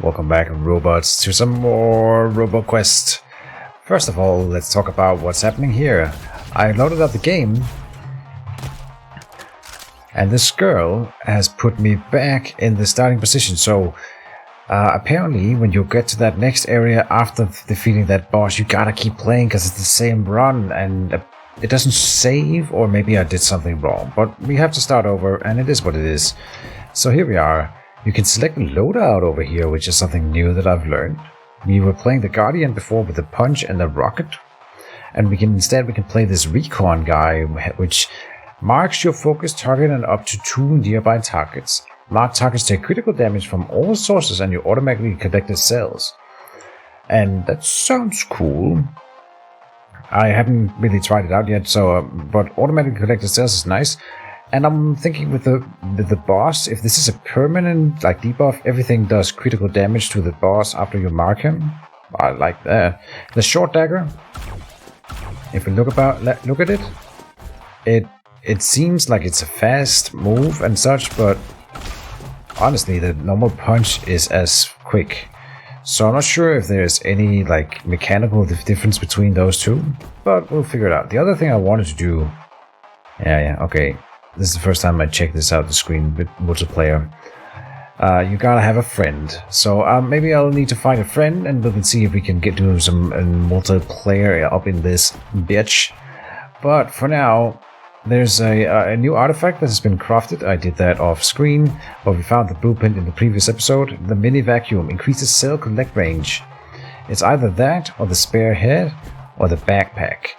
Welcome back, robots, to some more Roboquest. First of all, let's talk about what's happening here. I loaded up the game, and this girl has put me back in the starting position. So apparently when you get to that next area after defeating that boss, you gotta keep playing because it's the same run and it doesn't save, or maybe I did something wrong, but we have to start over and it is what it is. So here we are. You can select a loadout over here, which is something new that I've learned. We were playing the Guardian before with the punch and the rocket, and we can play this recon guy, which marks your focus target and up to 2 nearby targets. Marked targets take critical damage from all sources and you automatically collect the cells. And that sounds cool. I haven't really tried it out yet, so but automatically collected cells is nice. And I'm thinking with the boss, if this is a permanent like debuff, everything does critical damage to the boss after you mark him. I like that. The short dagger. If we look at it, it seems like it's a fast move and such, but honestly, the normal punch is as quick. So I'm not sure if there's any like mechanical difference between those two, but we'll figure it out. The other thing I wanted to do, okay. This is the first time I checked this out, the screen with multiplayer. You gotta have a friend. So maybe I'll need to find a friend and we can see if we can do some multiplayer up in this bitch. But for now, there's a new artifact that has been crafted. I did that off screen, but we found the blueprint in the previous episode. The mini vacuum increases cell collect range. It's either that or the spare head or the backpack,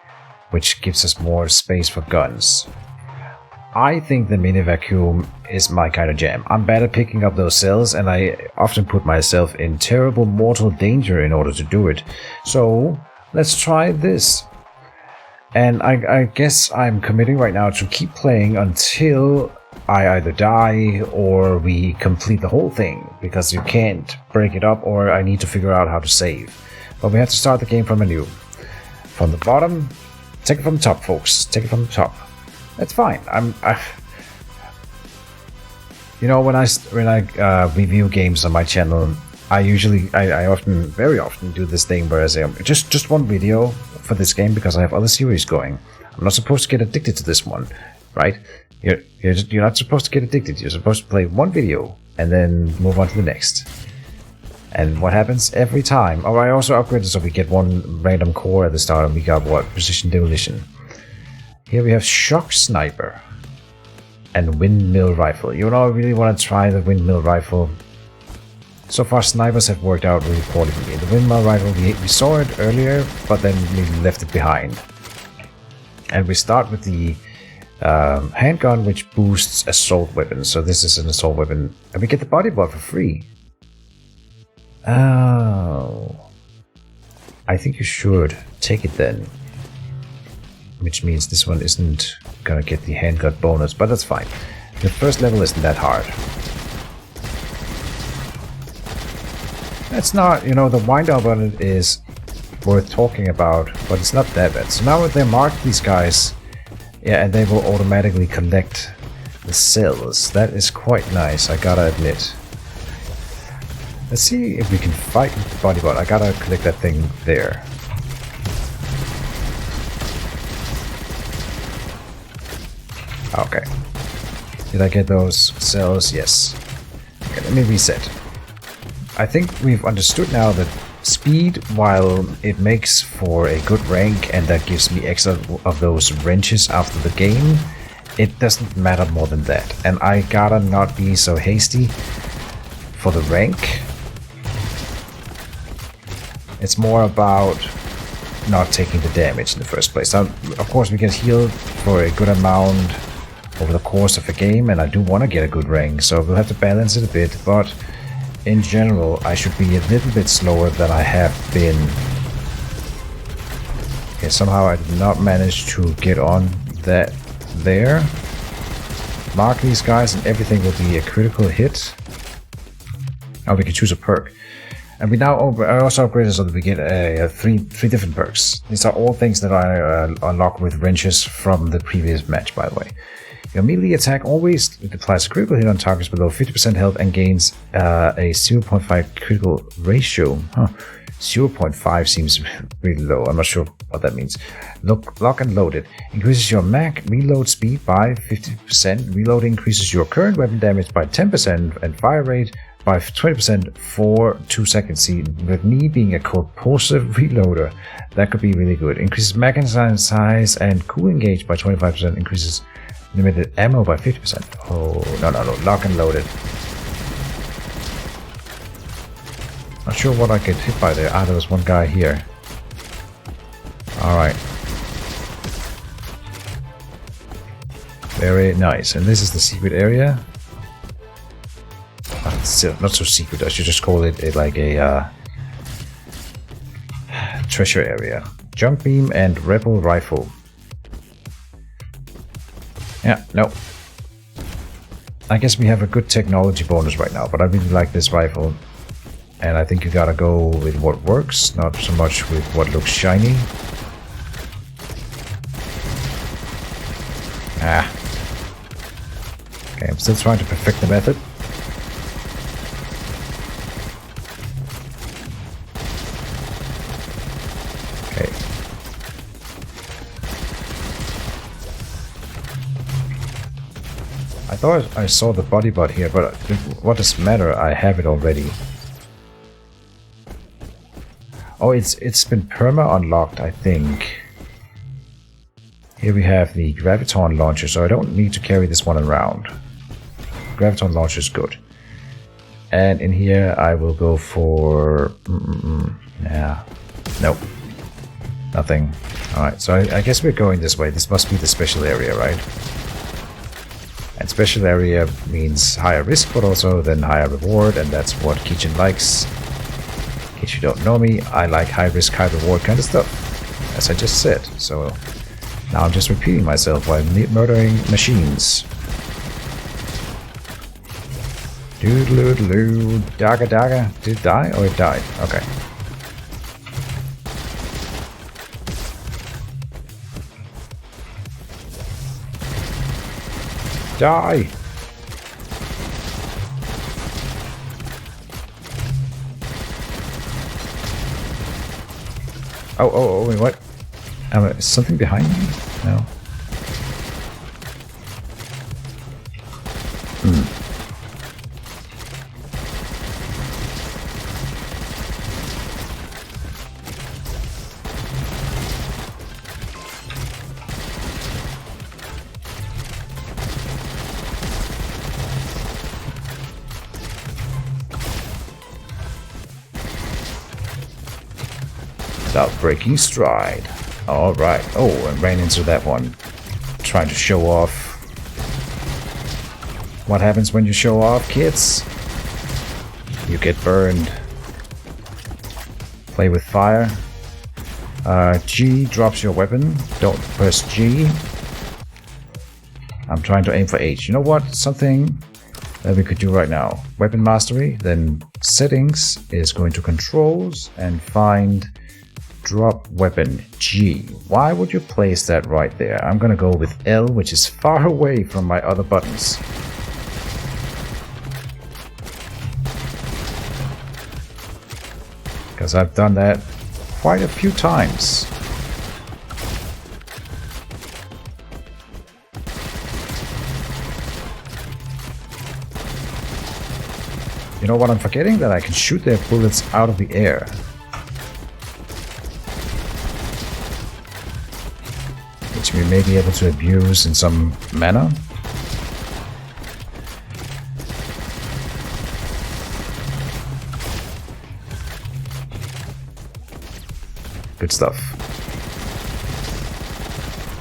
which gives us more space for guns. I think the mini vacuum is my kind of jam. I'm bad at picking up those cells and I often put myself in terrible mortal danger in order to do it. So let's try this. And I guess I'm committing right now to keep playing until I either die or we complete the whole thing, because you can't break it up or I need to figure out how to save. But we have to start the game from anew. From the bottom, take it from the top, folks. Take it from the top. That's fine. You know, when I review games on my channel, I very often do this thing where I say just one video for this game because I have other series going. I'm not supposed to get addicted to this one, right? You're not supposed to get addicted. You're supposed to play one video and then move on to the next. And what happens every time? Oh, I also upgraded so we get one random core at the start, and we got what? Precision demolition. Here we have shock sniper and windmill rifle. You know, I really want to try the windmill rifle. So far, snipers have worked out really poorly for me. The windmill rifle, we saw it earlier, but then we left it behind. And we start with the handgun, which boosts assault weapons. So this is an assault weapon, and we get the body buff for free. Oh, I think you should take it then. Which means this one isn't gonna get the handgun bonus, but that's fine. The first level isn't that hard. It's not, you know, the wind up on it is worth talking about, but it's not that bad. So now they mark these guys, and they will automatically collect the cells. That is quite nice, I gotta admit. Let's see if we can fight with the bodybot. I gotta collect that thing there. Okay. Did I get those cells? Yes. Okay, let me reset. I think we've understood now that speed, while it makes for a good rank and that gives me extra of those wrenches after the game, it doesn't matter more than that. And I gotta not be so hasty for the rank. It's more about not taking the damage in the first place. Now, of course, we get healed for a good amount over the course of a game, and I do want to get a good rank, so we'll have to balance it a bit, but in general I should be a little bit slower than I have been. Okay, somehow I did not manage to get on that there. Mark these guys and everything will be a critical hit. Oh, we can choose a perk. And we now I also upgraded so that we get three different perks. These are all things that I unlock with wrenches from the previous match, by the way. Your melee attack always applies a critical hit on targets below 50% health and gains a 0.5 critical ratio. Huh. 0.5 seems really low. I'm not sure what that means. Lock and load it. Increases your mag reload speed by 50%. Reloading increases your current weapon damage by 10% and fire rate by 20% for 2 seconds. See, with me being a compulsive reloader, that could be really good. Increases magazine size and cooling gauge by 25%. Increases limited ammo by 50%. Oh, no. Lock and load it. Not sure what I get hit by there. Ah, there was one guy here. Alright. Very nice. And this is the secret area. Still not so secret. I should just call it like a treasure area. Junk beam and rebel rifle. Yeah, no. I guess we have a good technology bonus right now, but I really like this rifle. And I think you gotta go with what works, not so much with what looks shiny. Ah. Okay, I'm still trying to perfect the method. Okay. I thought I saw the body bot here, but what does it matter? I have it already. Oh, it's been perma unlocked, I think. Here we have the graviton launcher, so I don't need to carry this one around. Graviton launcher is good. And in here I will go for... yeah. Nope. Nothing. Alright, so I guess we're going this way. This must be the special area, right? And special area means higher risk, but also then higher reward, and that's what Kitchen likes. In case you don't know me, I like high risk, high reward kind of stuff, as I just said. So now I'm just repeating myself while murdering machines. Doodaloo, daga daga. Did it die? Oh, it died. Okay. Die! Oh, wait, what? Is something behind me? No. Without breaking stride. Alright. Oh, and ran into that one. Trying to show off. What happens when you show off, kids? You get burned. Play with fire. G drops your weapon. Don't press G. I'm trying to aim for H. You know what? Something that we could do right now. Weapon mastery. Then settings is going to controls and find drop weapon G. Why would you place that right there? I'm gonna go with L, which is far away from my other buttons. Because I've done that quite a few times. You know what I'm forgetting? That I can shoot their bullets out of the air. Which we may be able to abuse in some manner. Good stuff.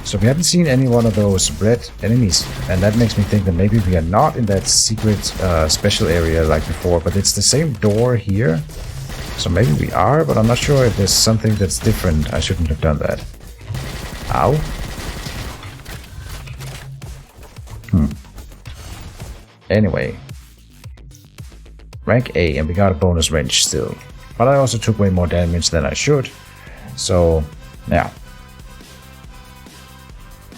So we haven't seen any one of those red enemies, and that makes me think that maybe we are not in that secret special area like before, but it's the same door here. So maybe we are, but I'm not sure if there's something that's different. I shouldn't have done that. Ow. Anyway. Rank A, and we got a bonus wrench still. But I also took way more damage than I should. So, yeah.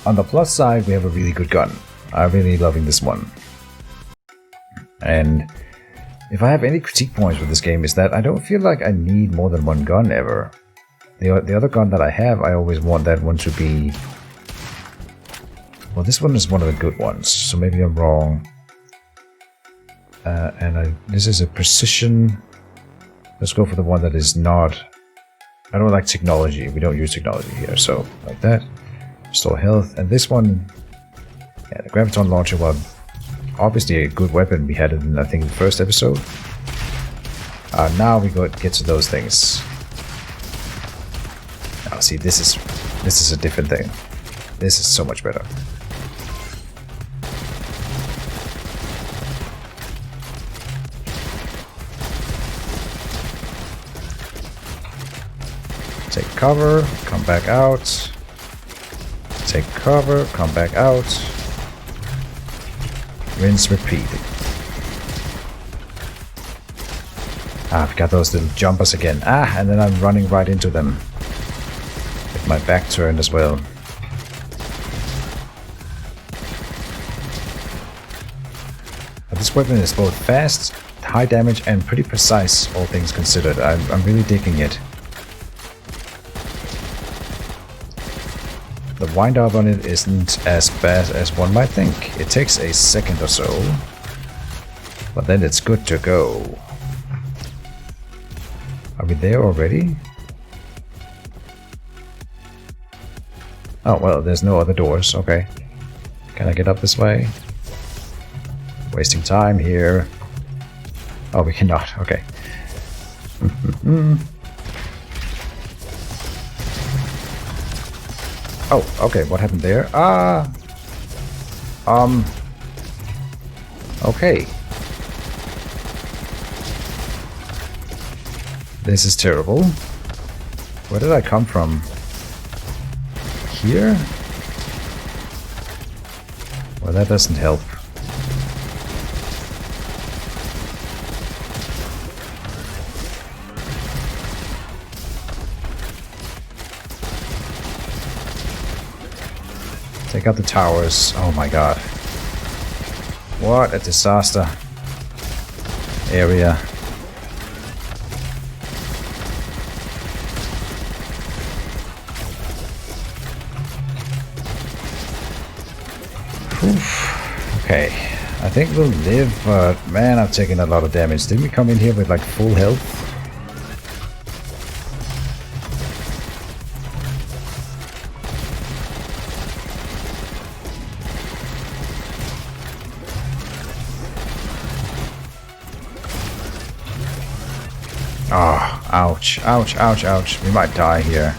On the plus side, we have a really good gun. I'm really loving this one. And if I have any critique points with this game is that I don't feel like I need more than one gun ever. The other gun that I have, I always want that one to be... Well, this one is one of the good ones, so maybe I'm wrong. This is a precision. Let's go for the one that is not... I don't like technology. We don't use technology here, so like that. Restore health. And this one... Yeah, the graviton launcher, well, obviously a good weapon. We had it in, I think, the first episode. Now we get to those things. Now, see, this is a different thing. This is so much better. Take cover, come back out. Take cover, come back out. Rinse, repeat. I've got those little jumpers again. And then I'm running right into them. With my back turned as well. But this weapon is both fast, high damage, and pretty precise, all things considered. I'm really digging it. The wind up on it isn't as bad as one might think. It takes a second or so, but then it's good to go. Are we there already? Oh, well, there's no other doors. Okay. Can I get up this way? Wasting time here. Oh, we cannot. Okay. Oh, okay, what happened there? Okay. This is terrible. Where did I come from? Here? Well, that doesn't help. Take out the towers. Oh my god. What a disaster area. Oof. Okay. I think we'll live, but man, I've taken a lot of damage. Didn't we come in here with like full health? Oh, ouch, ouch, ouch, ouch. We might die here.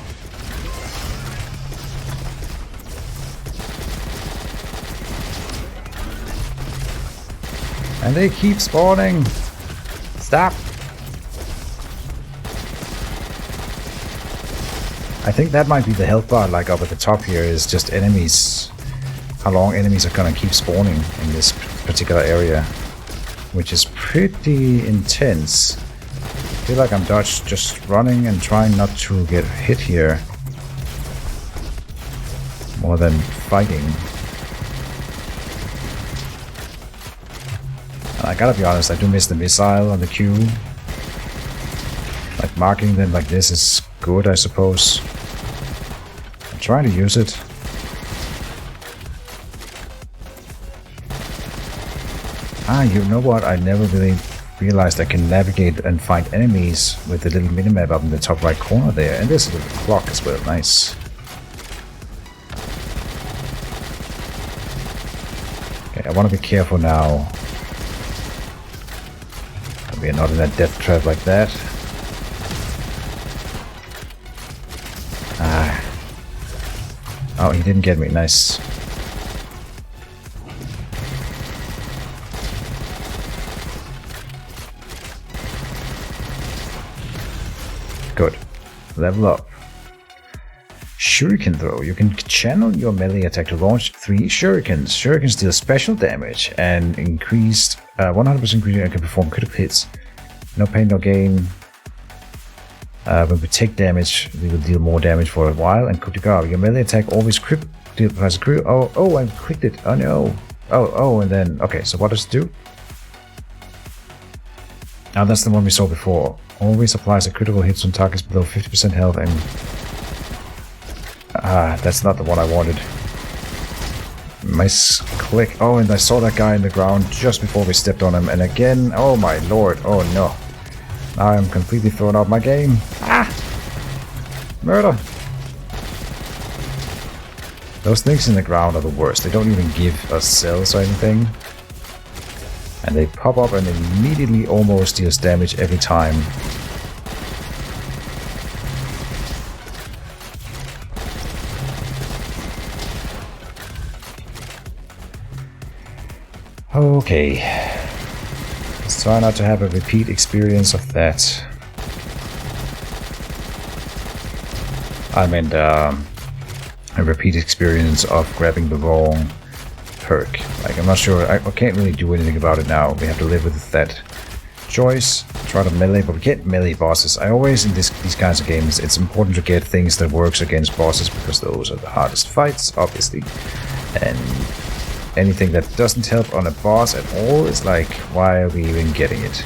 And they keep spawning. Stop. I think that might be the health bar, like up at the top here, is just enemies. How long enemies are gonna keep spawning in this particular area. Which is pretty intense. I feel like I'm just running and trying not to get hit here more than fighting. And I gotta be honest, I do miss the missile on the queue. Like marking them like this is good, I suppose. I'm trying to use it. You know what? I never really realized I can navigate and find enemies with the little minimap up in the top right corner there. And there's a little clock as well. Nice. Okay, I want to be careful now. We are not in a death trap like that. Oh, he didn't get me. Nice. Good. Level up. Shuriken throw. You can channel your melee attack to launch 3 shurikens. Shurikens deal special damage and increased 100% increase and can perform critical hits. No pain, no gain. When we take damage, we will deal more damage for a while. And coup de grace. Your melee attack always deals crew. Oh, I clicked it. Oh no. Oh, and then... Okay, so what does it do? Oh, that's the one we saw before. Always applies a critical hits on targets below 50% health and... that's not the one I wanted. Nice click. Oh, and I saw that guy in the ground just before we stepped on him. And again, oh my lord. Oh no. Now I'm completely thrown out my game. Ah! Murder! Those things in the ground are the worst. They don't even give us cells or anything. And they pop up and immediately almost deals damage every time. Okay. Let's try not to have a repeat experience of that. I meant a repeat experience of grabbing the wrong perk. Like, I'm not sure, I can't really do anything about it now. We have to live with that choice. Try to melee, but we get melee bosses. I always, in these kinds of games, it's important to get things that works against bosses because those are the hardest fights, obviously. And anything that doesn't help on a boss at all is like, why are we even getting it?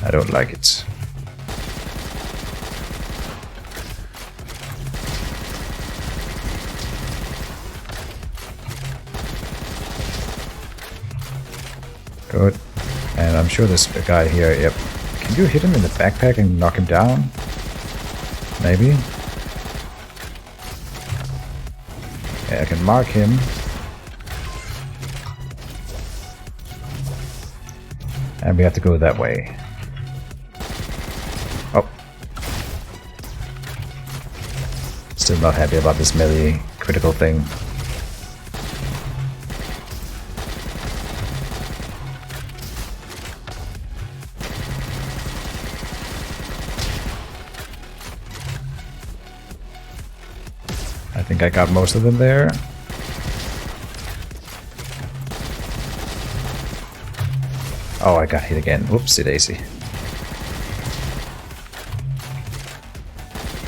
I don't like it. Good. And I'm sure there's a guy here, yep. Can you hit him in the backpack and knock him down? Maybe? Yeah, I can mark him. And we have to go that way. Oh. Still not happy about this melee critical thing. I think I got most of them there. Oh, I got hit again. Whoopsie daisy.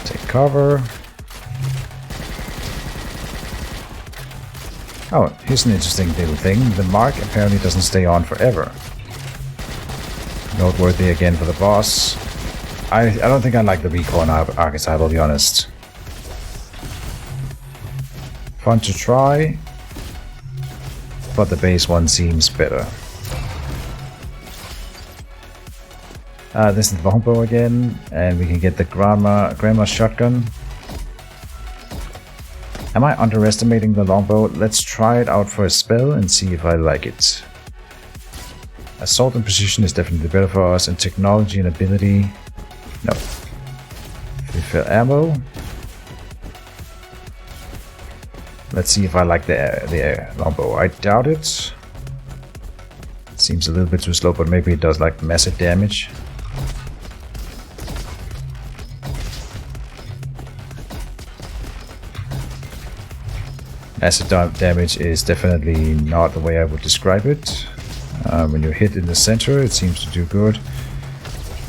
Take cover. Oh, here's an interesting little thing. The mark apparently doesn't stay on forever. Noteworthy again for the boss. I don't think I like the recon archetype, I'll be honest. Fun to try, but the base one seems better. This is the longbow again, and we can get the grandma shotgun. Am I underestimating the longbow? Let's try it out for a spell and see if I like it. Assault and precision is definitely better for us, and technology and ability... No. Refill ammo. Let's see if I like the longbow. I doubt it. It seems a little bit too slow, but maybe it does like massive damage. Acid damage is definitely not the way I would describe it. When you're hit in the center, it seems to do good.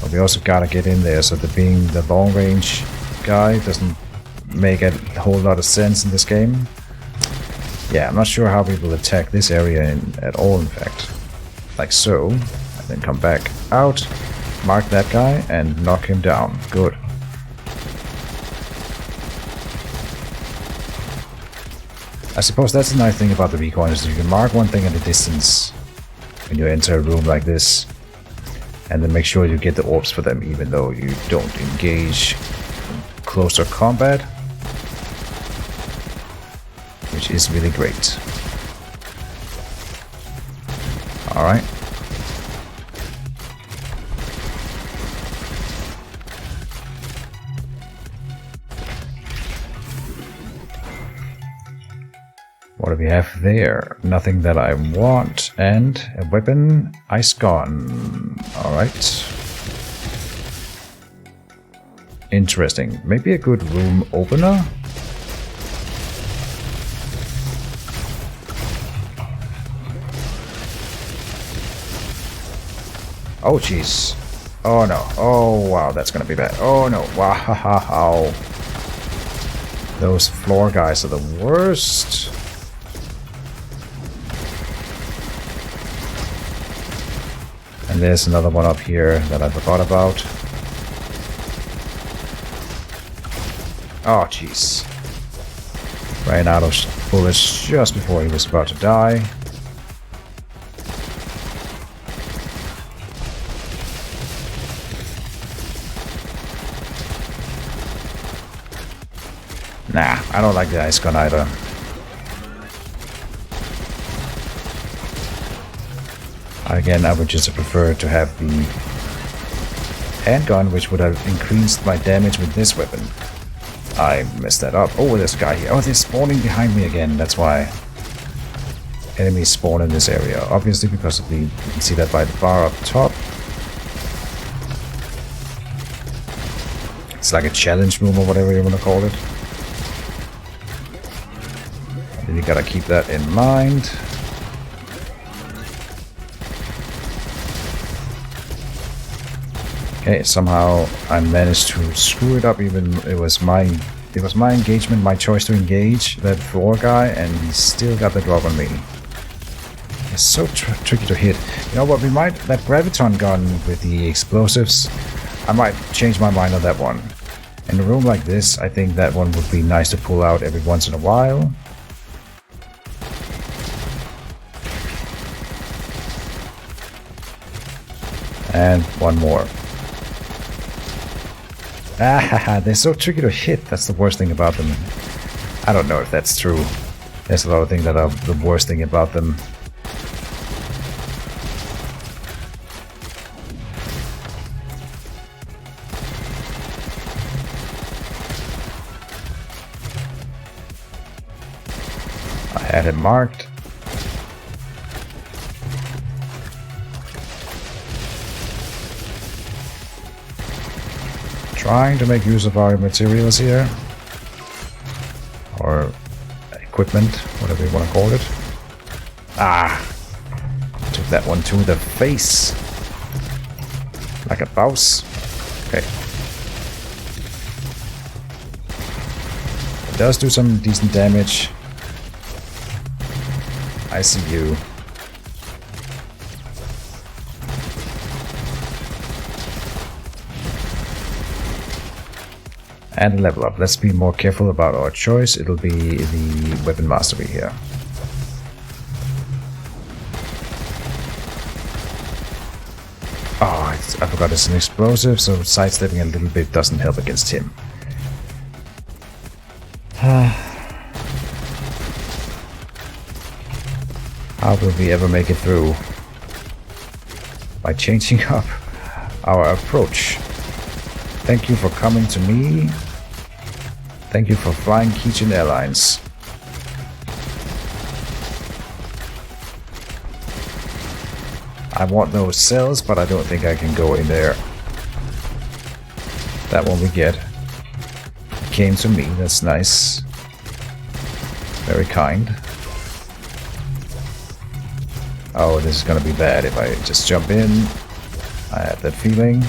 But we also gotta get in there, so being the long range guy doesn't make a whole lot of sense in this game. Yeah, I'm not sure how we will attack this area at all, in fact. Like so, and then come back out, mark that guy, and knock him down. Good. I suppose that's the nice thing about the recon, is you can mark one thing at a distance when you enter a room like this, and then make sure you get the orbs for them, even though you don't engage in closer combat. Which is really great. Alright. What do we have there? Nothing that I want. And a weapon. Ice gone. Alright. Interesting. Maybe a good room opener? Oh jeez. Oh no. Oh wow, that's gonna be bad. Oh no. Wow. Those floor guys are the worst. And there's another one up here that I forgot about. Oh, jeez. Ran out of bullets just before he was about to die. Nah, I don't like the ice gun either. Again, I would just prefer to have the handgun, which would have increased my damage with this weapon. I messed that up. Oh, there's a guy here. Oh, they're spawning behind me again. That's why enemies spawn in this area. Obviously, because of the... You can see that by the bar up top. It's like a challenge room or whatever you want to call it. And you gotta keep that in mind. Okay, somehow I managed to screw it up. Even it was my engagement, my choice to engage that floor guy, and he still got the drop on me. It's so tricky to hit. You know what? We might that graviton gun with the explosives. I might change my mind on that one. In a room like this, I think that one would be nice to pull out every once in a while. And one more. Ah, they're so tricky to hit. That's the worst thing about them. I don't know if that's true. There's a lot of things that are the worst thing about them. I had it marked. Trying to make use of our materials here, or equipment, whatever you want to call it. Ah! Took that one to the face. Like a boss. Okay. It does do some decent damage. I see you. And level up. Let's be more careful about our choice. It'll be the weapon mastery here. Oh, I forgot it's an explosive, so sidestepping a little bit doesn't help against him. How will we ever make it through? By changing up our approach. Thank you for coming to me. Thank you for flying Keychain Airlines. I want those cells, but I don't think I can go in there. That one we get. Came to me, that's nice. Very kind. Oh, this is gonna be bad if I just jump in. I have that feeling.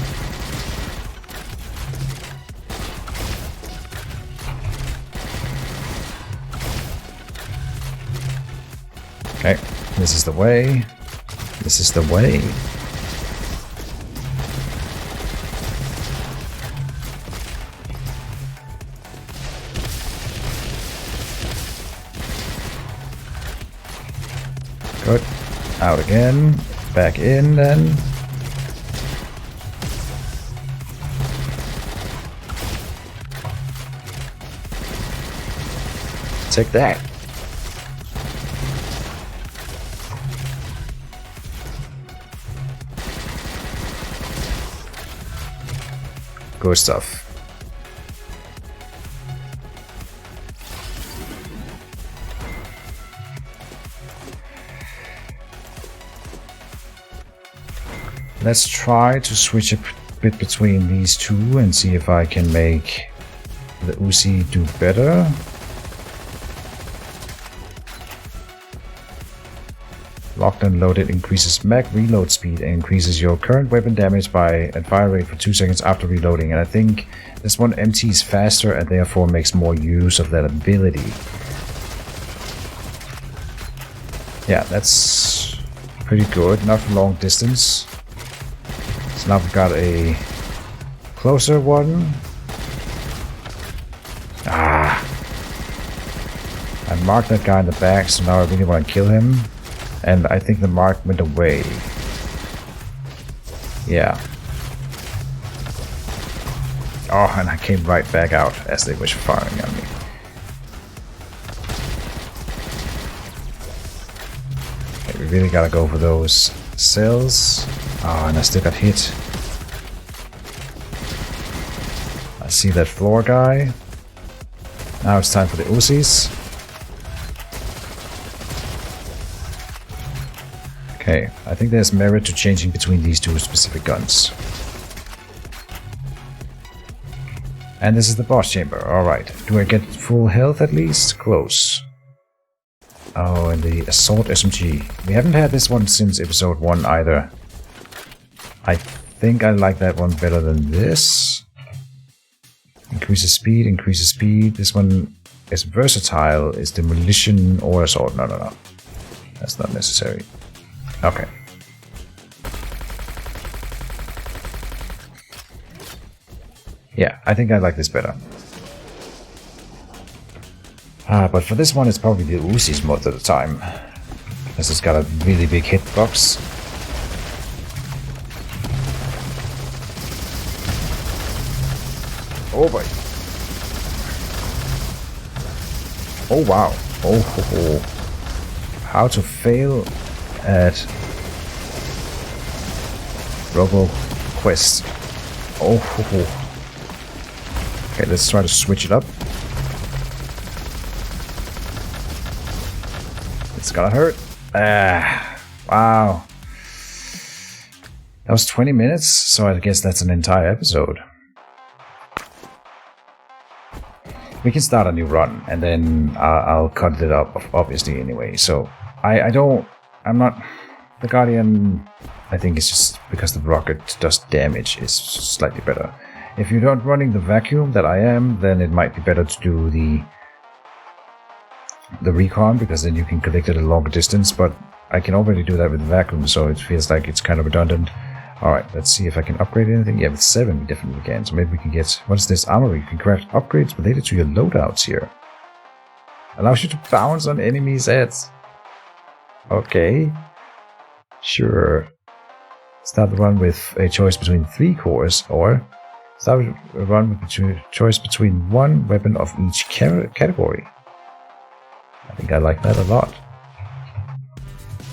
Okay, this is the way. This is the way. Good. Out again. Back in then. Take that. Good stuff. Let's try to switch a bit between these two and see if I can make the Uzi do better. Locked and loaded increases mag reload speed and increases your current weapon damage by and fire rate for 2 seconds after reloading. And I think this one empties faster and therefore makes more use of that ability. Yeah, that's pretty good. Not for long distance. So now we've got a closer one. Ah! I marked that guy in the back, so now I really want to kill him. And I think the mark went away. Yeah. Oh, and I came right back out as they were firing at me. Okay, we really gotta go for those cells. Oh, and I still got hit. I see that floor guy. Now it's time for the Uzis. Okay, I think there's merit to changing between these two specific guns. And this is the boss chamber, alright. Do I get full health at least? Close. Oh, and the assault SMG. We haven't had this one since episode 1 either. I think I like that one better than this. Increases speed, increases speed. This one is versatile. Is demolition or assault? No, no, no. That's not necessary. Okay. Yeah, I think I like this better. But for this one, it's probably the Uzis most of the time. Because it's got a really big hitbox. Oh boy. Oh wow. Oh ho ho. How to fail at Roboquest. Oh ho ho. Okay, let's try to switch it up. It's gonna hurt. Ah, wow. That was 20 minutes, so I guess that's an entire episode. We can start a new run, and then I'll cut it up, obviously, anyway. So, I'm not... The Guardian, I think it's just because the rocket does damage, is slightly better. If you're not running the vacuum that I am, then it might be better to do the recon, because then you can collect it at a longer distance, but I can already do that with the vacuum, so it feels like it's kind of redundant. Alright, let's see if I can upgrade anything. Yeah, with 7 we definitely can, so maybe we can get... What is this? Armory. You can craft upgrades related to your loadouts here. Allows you to bounce on enemies' heads. Okay. Sure. Start the run with a choice between 3 cores, or... Start a run with a choice between 1 weapon of each category. I think I like that a lot.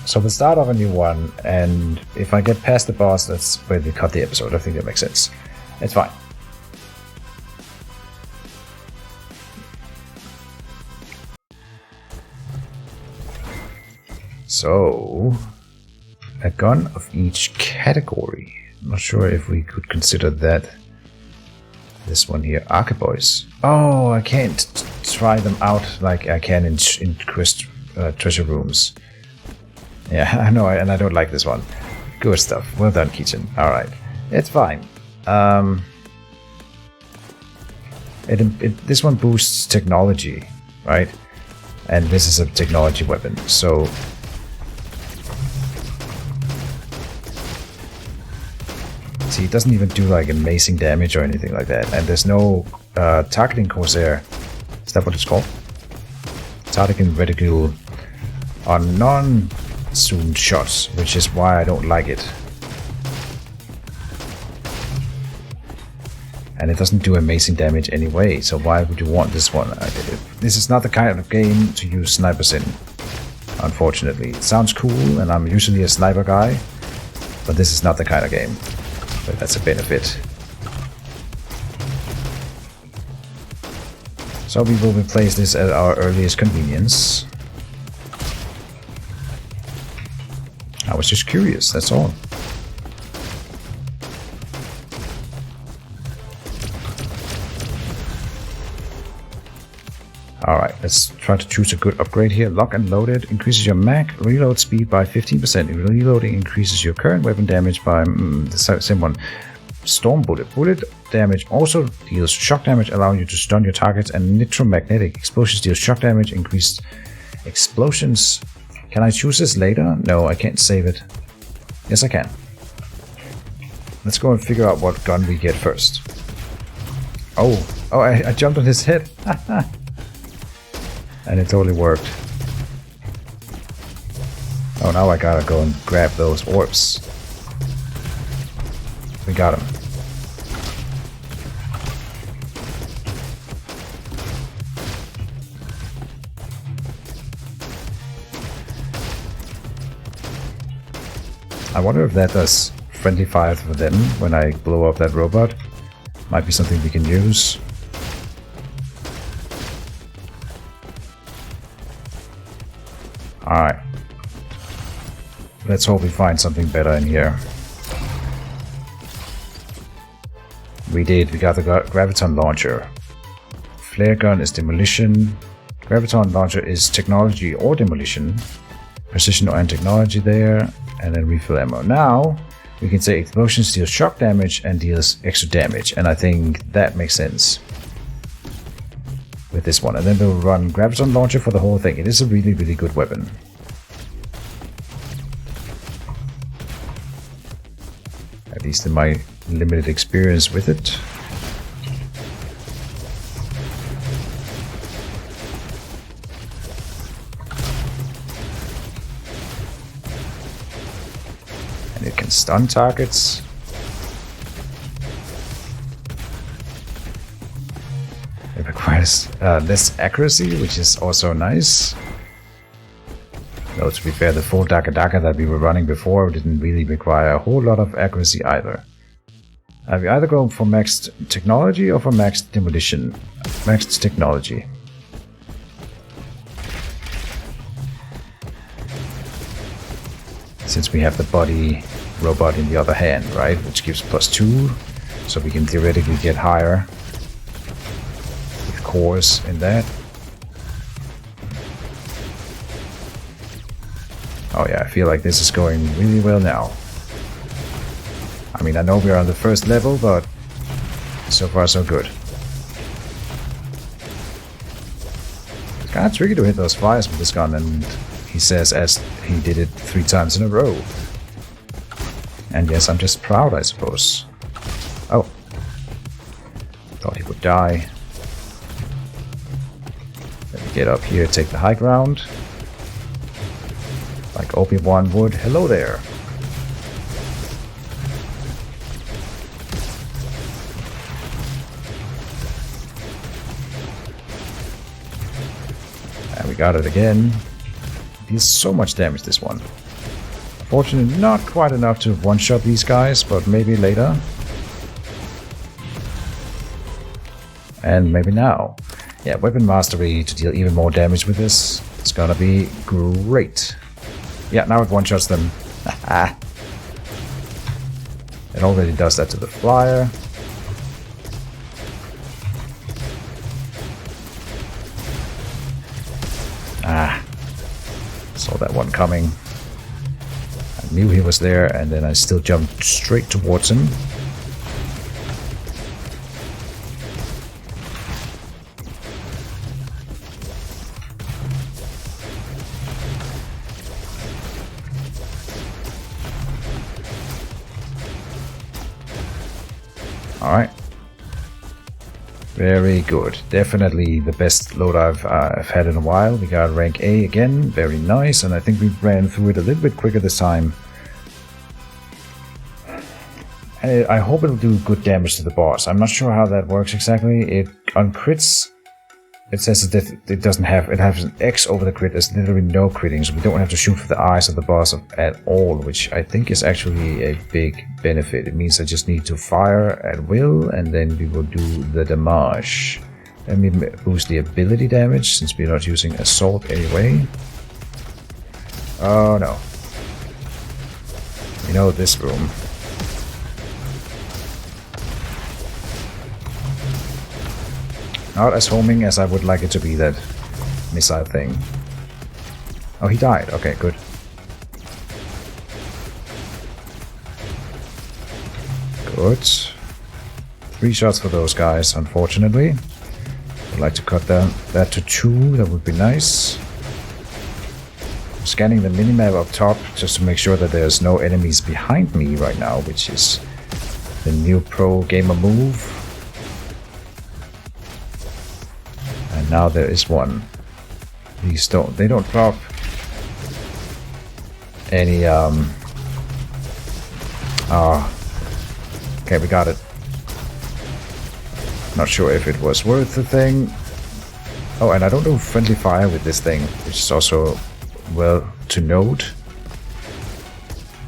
So we'll start off a new one, and if I get past the boss, that's where we cut the episode. I think that makes sense. It's fine. So, a gun of each category. I'm not sure if we could consider that. This one here, Archeboys. Oh, I can't try them out like I can in treasure rooms. Yeah, I know, and I don't like this one. Good stuff. Well done, Kitchen. Alright. It's fine. This one boosts technology, right? And this is a technology weapon, so... See, it doesn't even do like amazing damage or anything like that. And there's no targeting Corsair. Is that what it's called? Targeting reticule on non-zoomed shots, which is why I don't like it. And it doesn't do amazing damage anyway, so why would you want this one? This is not the kind of game to use snipers in, unfortunately. It sounds cool, and I'm usually a sniper guy, but this is not the kind of game. But that's a benefit. So we will replace this at our earliest convenience. I was just curious, that's all. Alright, let's try to choose a good upgrade here. Lock and Loaded increases your mag reload speed by 15%. Reloading increases your current weapon damage by the same one. Storm Bullet. Bullet damage also deals shock damage, allowing you to stun your targets, and Nitromagnetic explosions deals shock damage, increased explosions. Can I choose this later? No, I can't save it. Yes, I can. Let's go and figure out what gun we get first. Oh, I jumped on his head. And it totally worked. Oh, now I gotta go and grab those orbs. We got him. I wonder if that does friendly fire for them when I blow up that robot. Might be something we can use. Alright. Let's hope we find something better in here. We did. We got the graviton launcher. Flare gun is demolition. Graviton launcher is technology or demolition. Precision and technology there. And then refill ammo. Now, we can say explosion deals shock damage and deals extra damage. And I think that makes sense with this one. And then we'll run graviton launcher for the whole thing. It is a really, really good weapon. At least in my limited experience with it. And it can stun targets. It requires less accuracy, which is also nice. Though to be fair, the full Daka that we were running before didn't really require a whole lot of accuracy either. We either go for maxed technology or for maxed demolition. Maxed technology. Since we have the body robot in the other hand, right? Which gives +2, so we can theoretically get higher with cores in that. Oh yeah, I feel like this is going really well now. I mean, I know we're on the first level, but so far so good. It's kind of tricky to hit those fires with this gun, and he says as he did it 3 times in a row. And yes, I'm just proud, I suppose. Oh. Thought he would die. Let me get up here, take the high ground. Like Obi-Wan would. Hello there. And we got it again. It deals so much damage, this one. Unfortunately, not quite enough to one-shot these guys, but maybe later. And maybe now. Yeah, weapon mastery to deal even more damage with this. It's gonna be great. Yeah, now it one-shots them. It already does that to the flyer. Saw that one coming. I knew he was there, and then I still jumped straight towards him. Alright. Very good. Definitely the best load I've had in a while. We got rank A again. Very nice. And I think we ran through it a little bit quicker this time. And I hope it'll do good damage to the boss. I'm not sure how that works exactly. On crits, it says that it doesn't have, it has an X over the crit. There's literally no critting, so we don't have to shoot for the eyes of the boss at all, which I think is actually a big benefit. It means I just need to fire at will, and then we will do the damage. Let me boost the ability damage, since we're not using assault anyway. Oh no. We know this room. Not as homing as I would like it to be, that missile thing. Oh, he died. Okay, good. Good. 3 shots for those guys, unfortunately. I'd like to cut that to 2. That would be nice. I'm scanning the minimap up top just to make sure that there's no enemies behind me right now, which is The new pro gamer move. And now there is one. These they don't drop any okay, we got it. Not sure if it was worth the thing. Oh, and I don't do friendly fire with this thing, which is also well to note.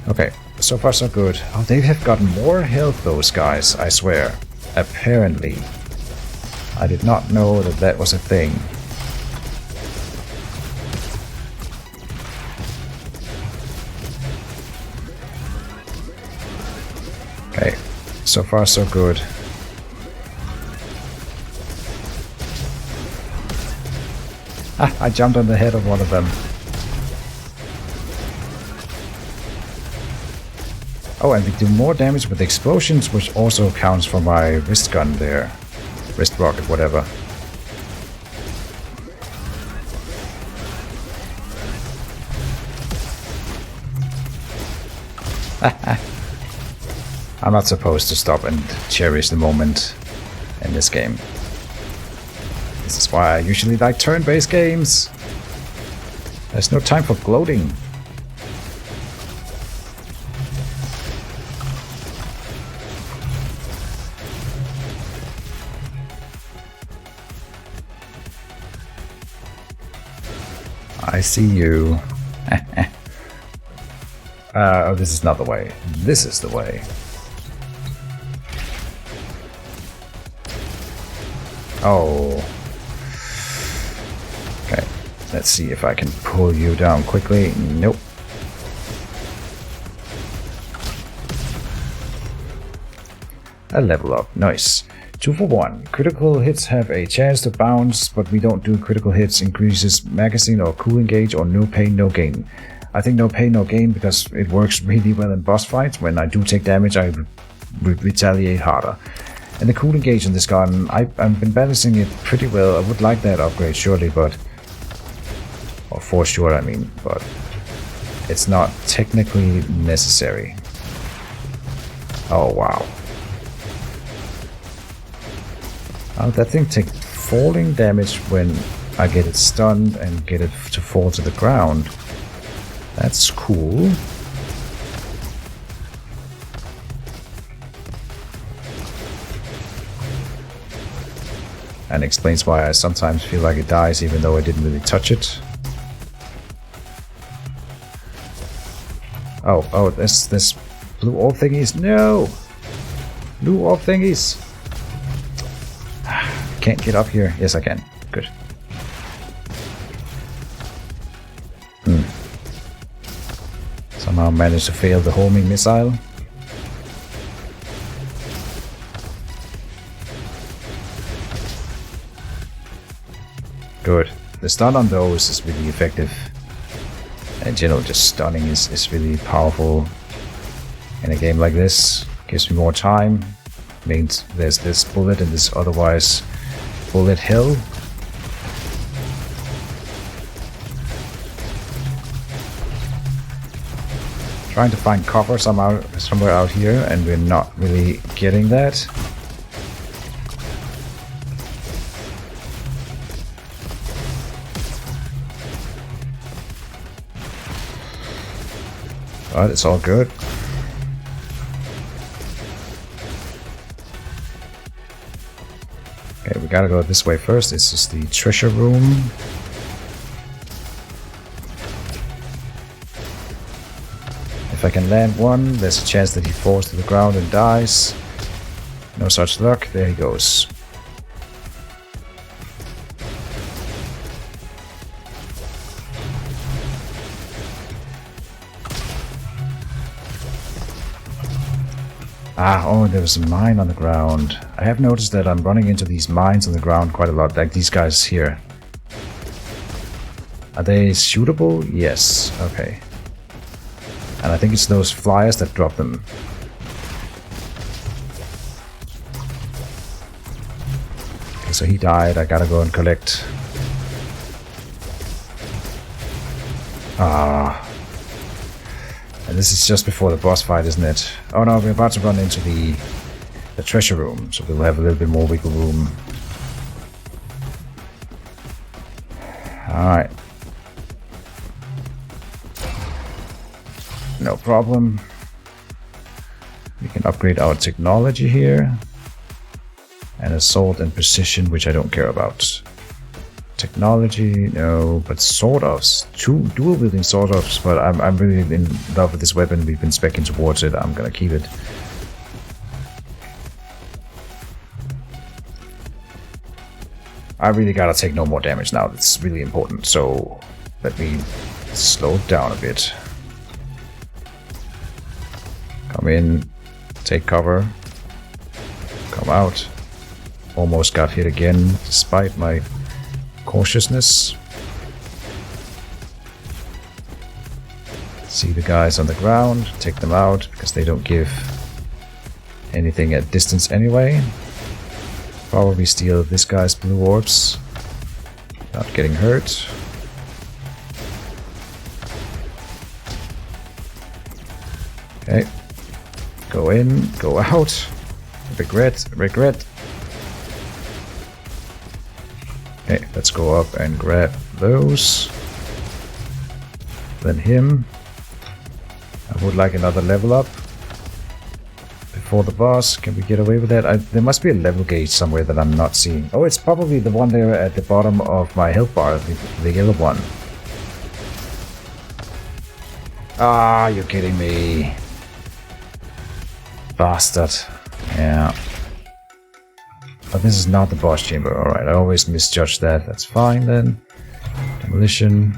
Okay, so far so good. Oh, they have gotten more health, those guys, I swear. Apparently. I did not know that that was a thing. Okay, so far so good. Ah, I jumped on the head of one of them. Oh, and we do more damage with explosions, which also counts for my wrist gun there. Wrist rocket, whatever. I'm not supposed to stop and cherish the moment in this game. This is why I usually like turn-based games. There's no time for gloating. I see you. Oh, this is not the way. This is the way. Oh. Okay, let's see if I can pull you down quickly. Nope. A level up. Nice. 2 for 1. Critical hits have a chance to bounce, but we don't do critical hits. Increases magazine or cooling gauge, or no pain, no gain. I think no pain, no gain because it works really well in boss fights. When I do take damage, I retaliate harder. And the cooling gauge in this gun, I've been balancing it pretty well. I would like that upgrade, surely, but... or for sure, I mean, but... it's not technically necessary. Oh, wow. Oh, that thing takes falling damage when I get it stunned and get it to fall to the ground. That's cool. And explains why I sometimes feel like it dies even though I didn't really touch it. Oh, this blue orb thingies. No! Blue orb thingies! Can't get up here. Yes, I can. Good. Somehow managed to fail the homing missile. Good. The stun on those is really effective. In general, just stunning is really powerful in a game like this. Gives me more time. Means there's this bullet and this otherwise bullet hill. Trying to find copper somewhere out here, and we're not really getting that. But it's all good. Okay, we gotta go this way first. This is the treasure room. If I can land one, there's a chance that he falls to the ground and dies. No such luck. There he goes. Ah, oh, there was a mine on the ground. I have noticed that I'm running into these mines on the ground quite a lot, like these guys here. Are they shootable? Yes. Okay. And I think it's those flyers that drop them. Okay, so he died. I gotta go and collect. Ah. And this is just before the boss fight, isn't it? Oh no, we're about to run into the the treasure room, so we'll have a little bit more wiggle room. Alright. No problem. We can upgrade our technology here. And assault and precision, which I don't care about. Technology, no, but sword-offs. 2 dual-wielding sword-offs, but I'm really in love with this weapon. We've been speccing towards it. I'm gonna keep it. I really gotta take no more damage now. That's really important. So let me slow it down a bit. Come in, take cover, come out. Almost got hit again, despite my cautiousness. See the guys on the ground, take them out, because they don't give anything at distance anyway. Probably steal this guy's blue orbs, not getting hurt. Okay, go in, go out, regret. Okay, let's go up and grab those. Then him. I would like another level up before the boss. Can we get away with that? There must be a level gauge somewhere that I'm not seeing. Oh, it's probably the one there at the bottom of my health bar, the yellow one. Ah, you're kidding me. Bastard. Yeah. But this is not the boss chamber. Alright, I always misjudge that. That's fine then. Demolition.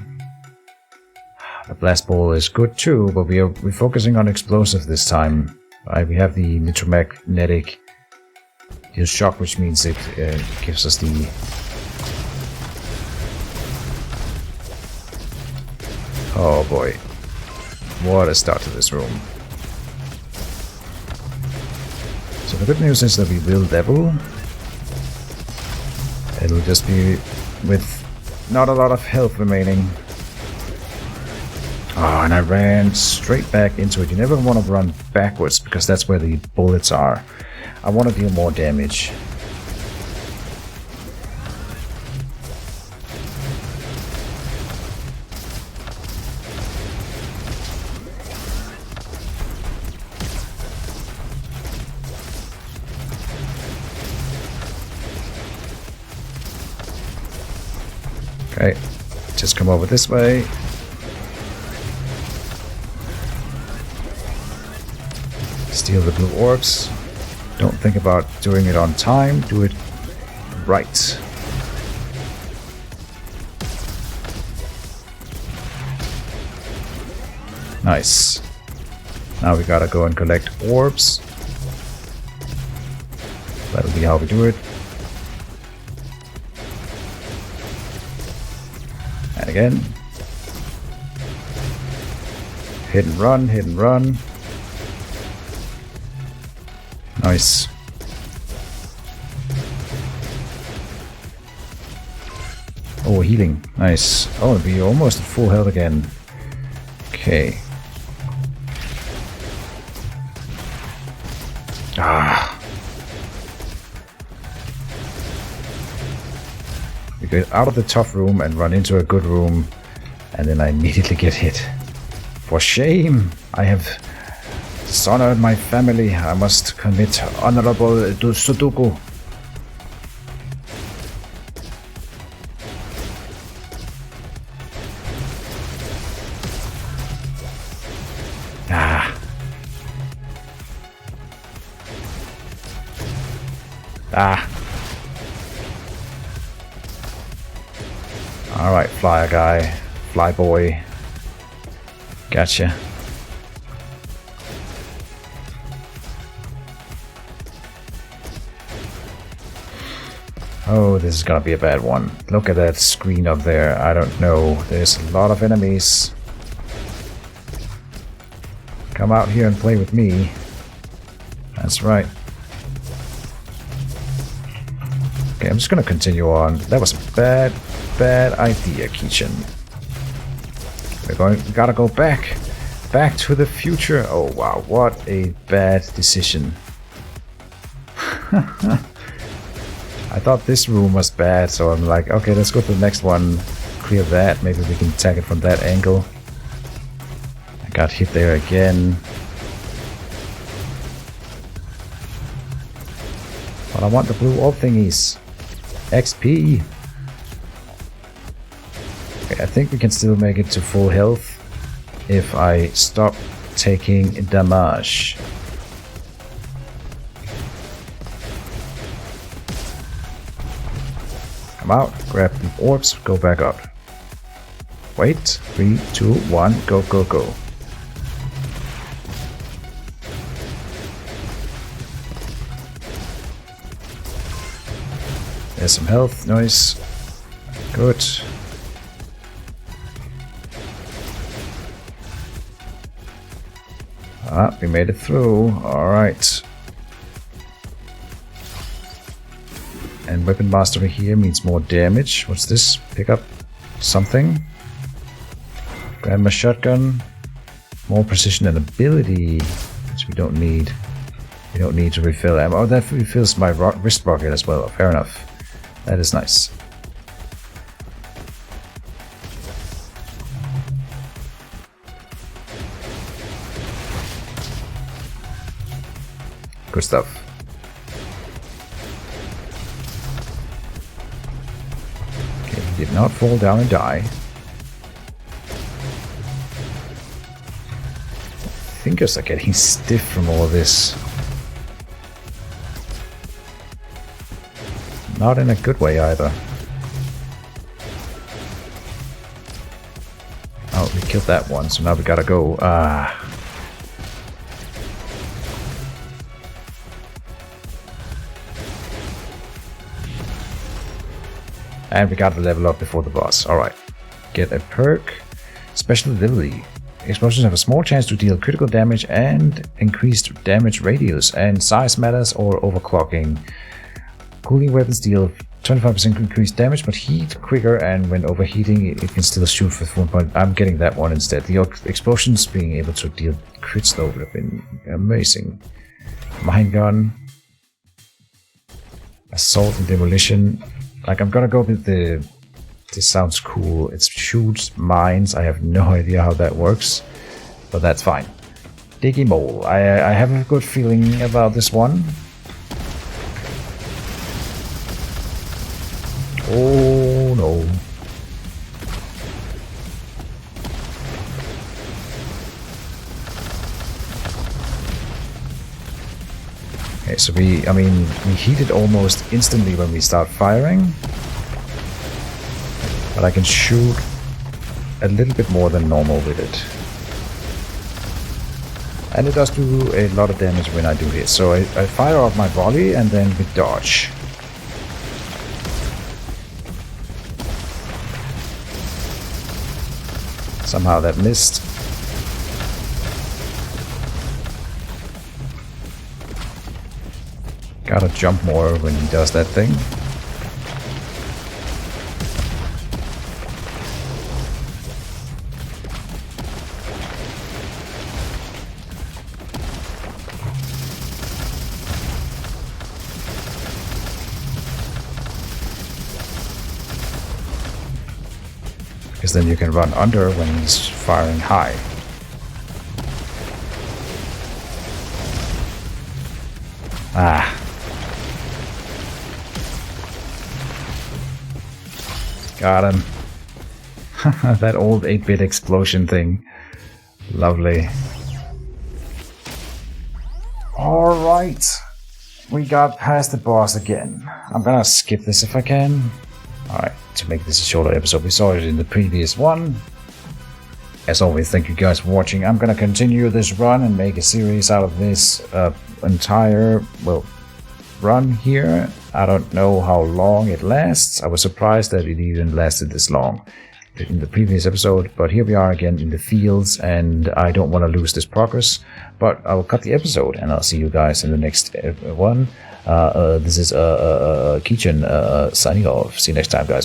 The blast ball is good too, but we're focusing on explosive this time. Right, we have the nitromagnetic deal shock, which means it gives us the oh boy. What a start to this room. So the good news is that we will level. It'll just be with not a lot of health remaining. Oh, and I ran straight back into it. You never want to run backwards because that's where the bullets are. I want to deal more damage. Okay, just come over this way. Steal the blue orbs. Don't think about doing it on time. Do it right. Nice. Now we gotta go and collect orbs. That'll be how we do it. And again. Hit and run, hit and run. Nice. Oh, healing. Nice. Oh, we almost at full health again. Okay. Ah. We get out of the tough room and run into a good room, and then I immediately get hit. For shame! I have dishonored my family. I must commit honorable Sudoku. Ah. Ah. Alright, flyer guy. Fly boy. Gotcha. Oh, this is gonna be a bad one. Look at that screen up there. I don't know. There's a lot of enemies. Come out here and play with me. That's right. Okay, I'm just gonna continue on. That was a bad idea, Keichin. We gotta go back to the future. Oh wow, what a bad decision. I thought this room was bad, so I'm like, okay, let's go to the next one, clear that, maybe we can attack it from that angle. I got hit there again. But I want the blue orb thingies. XP! Okay, I think we can still make it to full health if I stop taking damage. Come out, grab the orbs, go back up. Wait, 3, 2, 1, go, go, go. There's some health, nice. Good. Ah, we made it through. Alright. And weapon mastery here means more damage. What's this? Pick up something. Grab my shotgun. More precision and ability, which we don't need. We don't need to refill ammo. Oh, that refills my wrist rocket as well. Fair enough. That is nice. Good stuff. Okay, he did not fall down and die. Fingers are getting stiff from all of this. Not in a good way either. Oh, we killed that one, so now we gotta go. And we gotta level up before the boss. Alright. Get a perk. Special ability. Explosions have a small chance to deal critical damage and increased damage radius, and size matters or overclocking. Cooling weapons deal 25% increased damage, but heat quicker, and when overheating, it can still shoot for 1 point. I'm getting that one instead. The explosions being able to deal crits though would have been amazing. Mine gun. Assault and demolition. Like, I'm gonna go with the... This sounds cool. It shoots mines. I have no idea how that works, but that's fine. Diggy Mole. I have a good feeling about this one. Oh no. Okay, so we heat it almost instantly when we start firing. But I can shoot a little bit more than normal with it. And it does do a lot of damage when I do hit. So I fire off my volley and then we dodge. Somehow that missed. Gotta jump more when he does that thing. Because then you can run under when he's firing high. Ah. Got him. That old 8-bit explosion thing. Lovely. Alright. We got past the boss again. I'm gonna skip this if I can. Alright, to make this a shorter episode, we saw it in the previous one. As always, thank you guys for watching. I'm gonna continue this run and make a series out of this entire, well, run here. I don't know how long it lasts. I was surprised that it even lasted this long in the previous episode, but here we are again in the fields, and I don't want to lose this progress, but I will cut the episode and I'll see you guys in the next one. This is Kitchen signing off. See you next time, guys.